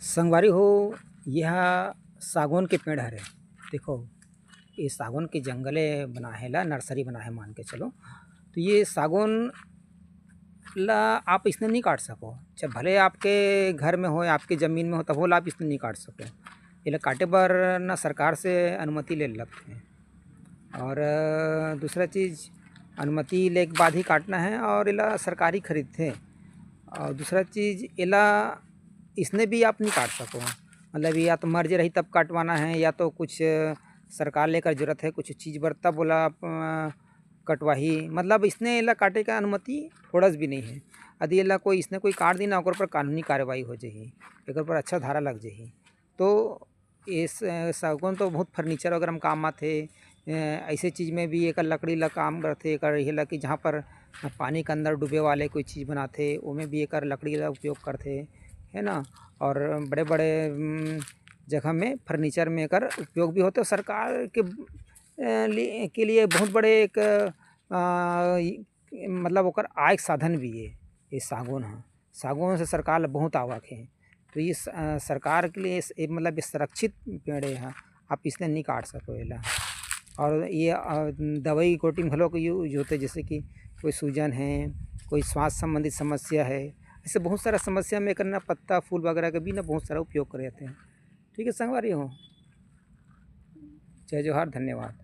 संगवारी हो, यह सागौन के पेड़ हरे। देखो, ये सागौन के जंगले बना है ला नर्सरी बना है मान के चलो। तो ये सागौन ला आप इसने नहीं काट सको, चाहे भले आपके घर में हो या आपके ज़मीन में हो तब ला आप इसने नहीं काट सको। ये काटे बर ना सरकार से अनुमति ले लगते हैं। और दूसरा चीज़, अनुमति ले के बाद ही काटना है और इला सरकारी खरीदते हैं। और दूसरा चीज़, इला इसने भी आप नहीं काट सको, मतलब या तो मर्जी रही तब काटवाना है, या तो कुछ सरकार लेकर जरूरत है कुछ चीज़ बर तब बोला कटवाही, मतलब इसने एला काटे का अनुमति थोड़ा भी नहीं है। यदि एला कोई इसने कोई काट दी ना, ओकर पर कानूनी कार्रवाई हो जाही, एकर पर अच्छा धारा लग जाही। तो इस सागौन तो बहुत फर्नीचर वगैरह में काम आथे। ऐसे चीज़ में भी एकर लकड़ी ला काम करथे। एकर ये ला कि जहाँ पर पानी के अंदर डूबे वाले कोई चीज़ बनाथे ओमें भी एकर लकड़ी का उपयोग करथे, है ना। और बड़े बड़े जगह में फर्नीचर में एकर उपयोग भी होते। और सरकार के लिए बहुत बड़े एक मतलब ओकर आय के साधन भी है ये सागौन है। सागौन से सरकार ला बहुत आवक है। तो ये सरकार के लिए मतलब सुरक्षित पेड़ है, आप इसने नहीं काट सको एला। और ये दवाई कोटिंग घलोक यूज होते, जैसे कि कोई सूजन है, कोई स्वास्थ्य संबंधित समस्या है, ऐसे बहुत सारा समस्या में करना पत्ता फूल वगैरह के भी ना बहुत सारा उपयोग कर जाते हैं। ठीक है संगवारी हो, जय जोहार, धन्यवाद।